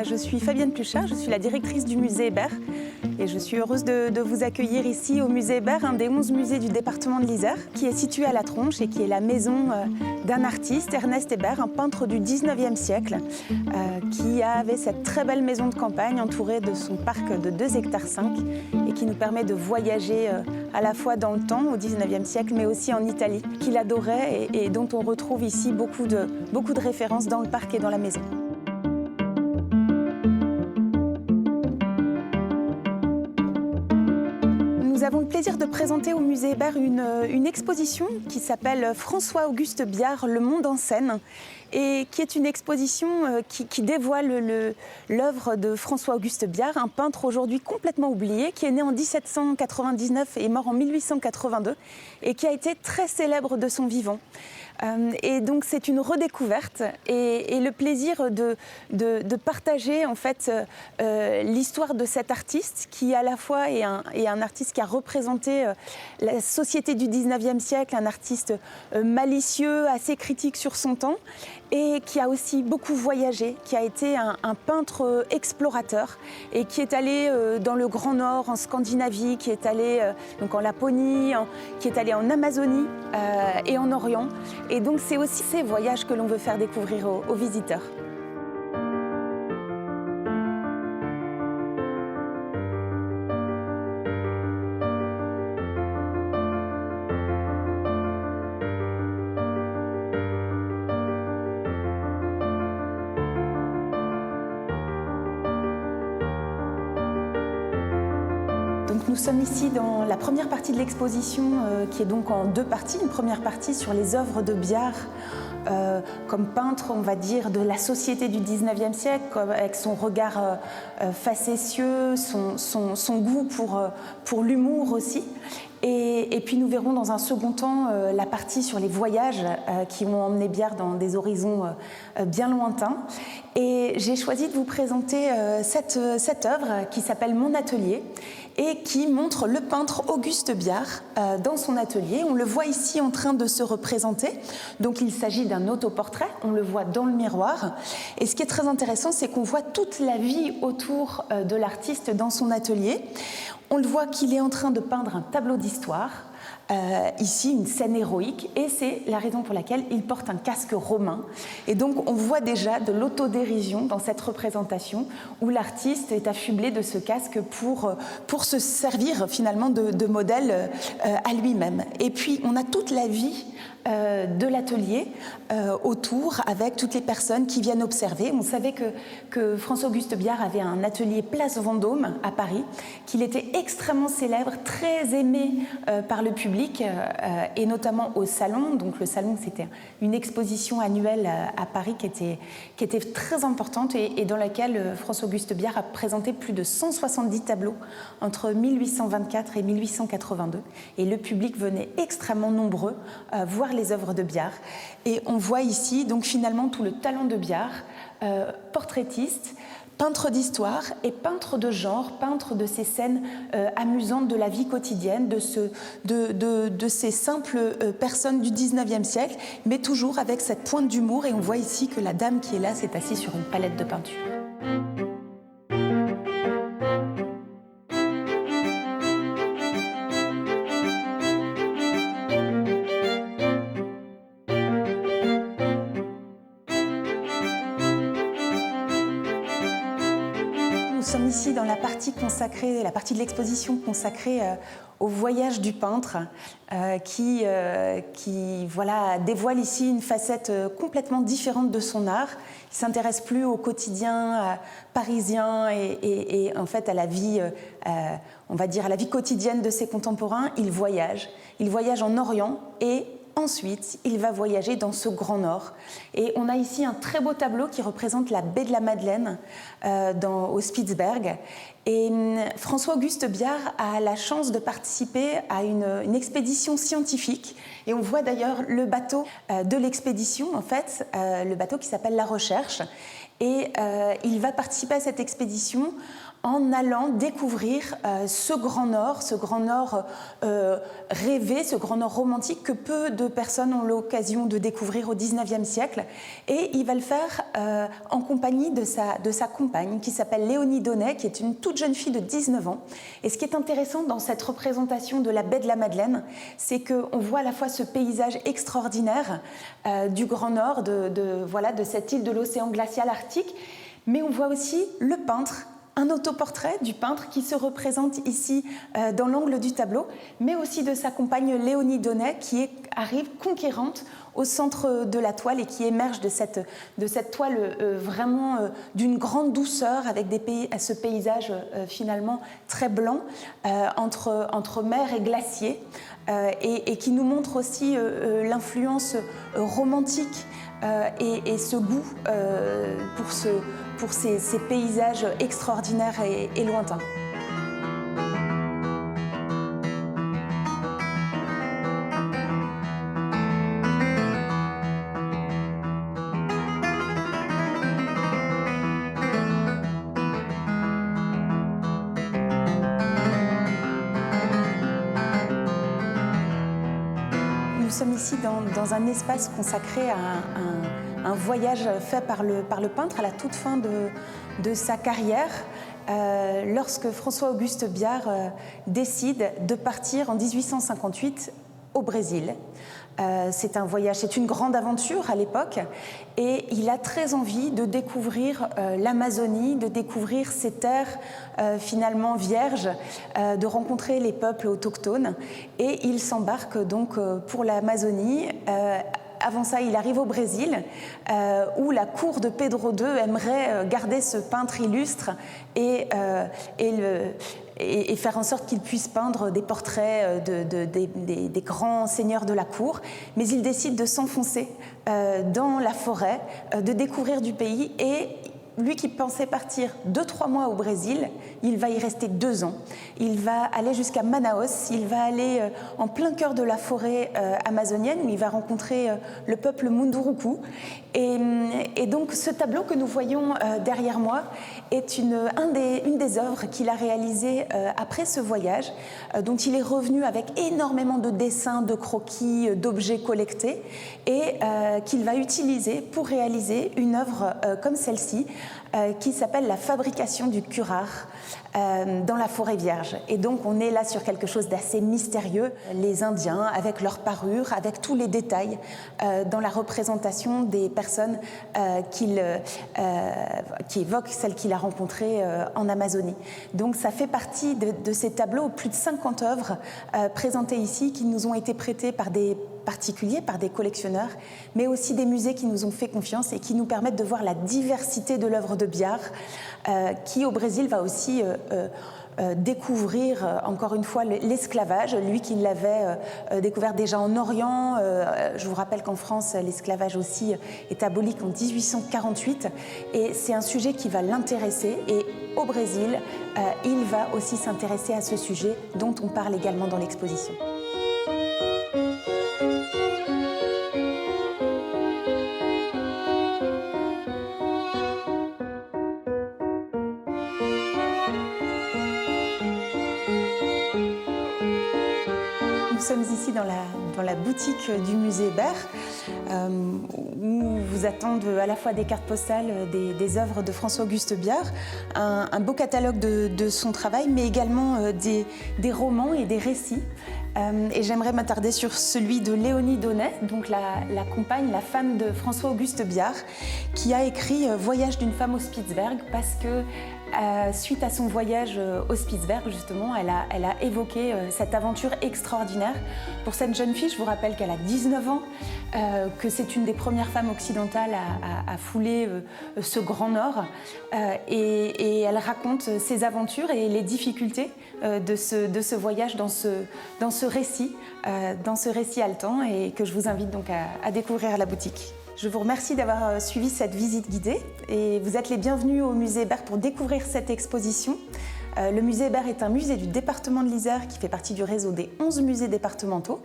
je suis Fabienne Pluchart, je suis la directrice du musée Hébert et je suis heureuse de vous accueillir ici au musée Hébert, un des 11 musées du département de l'Isère, qui est situé à La Tronche et qui est la maison d'un artiste, Ernest Hébert, un peintre du 19e siècle, qui avait cette très belle maison de campagne entourée de son parc de 2,5 hectares et qui nous permet de voyager à la fois dans le temps, au 19e siècle, mais aussi en Italie, qu'il adorait et dont on retrouve ici beaucoup de références dans le parc et dans la maison. Nous avons le plaisir de présenter au musée Hébert une exposition qui s'appelle François-Auguste Biard, Le monde en scène, et qui est une exposition qui dévoile l'œuvre de François-Auguste Biard, un peintre aujourd'hui complètement oublié, qui est né en 1799 et mort en 1882, et qui a été très célèbre de son vivant. Et donc c'est une redécouverte et le plaisir de partager en fait l'histoire de cet artiste qui à la fois est un artiste qui a représenté la société du 19e siècle, un artiste malicieux, assez critique sur son temps et qui a aussi beaucoup voyagé, qui a été un peintre explorateur et qui est allé dans le Grand Nord, en Scandinavie, qui est allé donc en Laponie, qui est allé en Amazonie et en Orient. Et donc c'est aussi ces voyages que l'on veut faire découvrir aux visiteurs. Donc nous sommes ici dans la première partie de l'exposition qui est donc en deux parties. Une première partie sur les œuvres de Biard comme peintre, on va dire, de la société du 19e siècle, avec son regard facétieux, son goût pour l'humour aussi. Et puis nous verrons dans un second temps la partie sur les voyages qui ont emmené Biard dans des horizons bien lointains. Et j'ai choisi de vous présenter cette œuvre qui s'appelle Mon atelier et qui montre le peintre Auguste Biard dans son atelier. On le voit ici en train de se représenter. Donc il s'agit d'un autoportrait, on le voit dans le miroir. Et ce qui est très intéressant, c'est qu'on voit toute la vie autour de l'artiste dans son atelier. On le voit qu'il est en train de peindre un tableau d'histoire, ici une scène héroïque, et c'est la raison pour laquelle il porte un casque romain. Et donc on voit déjà de l'autodérision dans cette représentation où l'artiste est affublé de ce casque pour se servir finalement de modèle à lui-même. Et puis on a toute la vie de l'atelier autour avec toutes les personnes qui viennent observer. On savait que François-Auguste Biard avait un atelier place Vendôme à Paris, qu'il était extrêmement célèbre, très aimé par le public et notamment au Salon. Donc le Salon, c'était une exposition annuelle à Paris qui était très importante et dans laquelle François-Auguste Biard a présenté plus de 170 tableaux entre 1824 et 1882. Et le public venait extrêmement nombreux voir les œuvres de Biard. Et on voit ici donc finalement tout le talent de Biard, portraitiste, peintre d'histoire et peintre de genre, peintre de ces scènes amusantes de la vie quotidienne, de ces simples personnes du 19e siècle, mais toujours avec cette pointe d'humour. Et on voit ici que la dame qui est là s'est assise sur une palette de peinture. Nous sommes ici dans la partie consacrée, la partie de l'exposition consacrée au voyage du peintre qui voilà, dévoile ici une facette complètement différente de son art. Il ne s'intéresse plus au quotidien parisien et en fait à la vie, on va dire à la vie quotidienne de ses contemporains. Il voyage en Orient et ensuite, il va voyager dans ce Grand Nord. Et on a ici un très beau tableau qui représente la baie de la Madeleine au Spitzberg. Et François-Auguste Biard a la chance de participer à une expédition scientifique. Et on voit d'ailleurs le bateau de l'expédition, en fait, le bateau qui s'appelle La Recherche. Et il va participer à cette expédition en allant découvrir ce Grand Nord rêvé, ce Grand Nord romantique que peu de personnes ont l'occasion de découvrir au XIXe siècle. Et il va le faire en compagnie de sa compagne qui s'appelle Léonie Donnet, qui est une toute jeune fille de 19 ans. Et ce qui est intéressant dans cette représentation de la baie de la Madeleine, c'est qu'on voit à la fois ce paysage extraordinaire du Grand Nord, de cette île de l'océan glacial arctique, mais on voit aussi le peintre, un autoportrait du peintre qui se représente ici dans l'angle du tableau, mais aussi de sa compagne Léonie Donnet qui arrive conquérante au centre de la toile et qui émerge de cette toile vraiment d'une grande douceur avec ce paysage finalement très blanc entre mer et glacier et qui nous montre aussi l'influence romantique et ce goût pour ces paysages extraordinaires et lointains. Nous sommes ici dans un espace consacré à un voyage fait par le peintre à la toute fin de sa carrière, lorsque François-Auguste Biard décide de partir en 1858 au Brésil. C'est un voyage, c'est une grande aventure à l'époque et il a très envie de découvrir l'Amazonie, de découvrir ces terres finalement vierges, de rencontrer les peuples autochtones et il s'embarque donc pour l'Amazonie. Avant ça, il arrive au Brésil, où la cour de Pedro II aimerait garder ce peintre illustre et faire en sorte qu'il puisse peindre des portraits des grands seigneurs de la cour. Mais il décide de s'enfoncer dans la forêt, de découvrir du pays et lui qui pensait partir 2-3 mois au Brésil, il va y rester 2 ans. Il va aller jusqu'à Manaus, il va aller en plein cœur de la forêt amazonienne où il va rencontrer le peuple Munduruku. Et donc ce tableau que nous voyons derrière moi est une des œuvres qu'il a réalisées après ce voyage, dont il est revenu avec énormément de dessins, de croquis, d'objets collectés et qu'il va utiliser pour réaliser une œuvre comme celle-ci qui s'appelle la fabrication du curare dans la forêt vierge. Et donc on est là sur quelque chose d'assez mystérieux. Les Indiens, avec leur parure, avec tous les détails dans la représentation des personnes qui évoquent celles qu'il a rencontrées en Amazonie. Donc ça fait partie de ces tableaux, plus de 50 œuvres présentées ici qui nous ont été prêtées par des particuliers, par des collectionneurs, mais aussi des musées qui nous ont fait confiance et qui nous permettent de voir la diversité de l'œuvre de Biard, qui au Brésil va aussi découvrir encore une fois l'esclavage, lui qui l'avait découvert déjà en Orient. Je vous rappelle qu'en France, l'esclavage aussi est aboli en 1848 et c'est un sujet qui va l'intéresser et au Brésil, il va aussi s'intéresser à ce sujet dont on parle également dans l'exposition. Nous sommes ici dans la boutique du musée Hébert, où vous attendent à la fois des cartes postales, des œuvres de François-Auguste Biard, un beau catalogue de son travail, mais également des romans et des récits. Et j'aimerais m'attarder sur celui de Léonie Donnet, donc la compagne, la femme de François-Auguste Biard, qui a écrit « Voyage d'une femme au Spitzberg » parce que suite à son voyage au Spitzberg, justement, elle a évoqué cette aventure extraordinaire. Pour cette jeune fille, je vous rappelle qu'elle a 19 ans, que c'est une des premières femmes occidentales à fouler ce Grand Nord. Et elle raconte ses aventures et les difficultés de ce voyage dans ce récit haletant et que je vous invite donc à découvrir à la boutique. Je vous remercie d'avoir suivi cette visite guidée et vous êtes les bienvenus au musée Hébert pour découvrir cette exposition Le musée Hébert est un musée du département de l'Isère qui fait partie du réseau des 11 musées départementaux.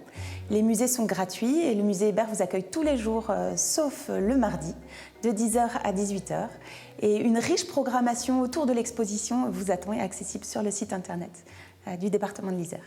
Les musées sont gratuits et le musée Hébert vous accueille tous les jours, sauf le mardi, de 10h à 18h. Et une riche programmation autour de l'exposition vous attend et est accessible sur le site internet du département de l'Isère.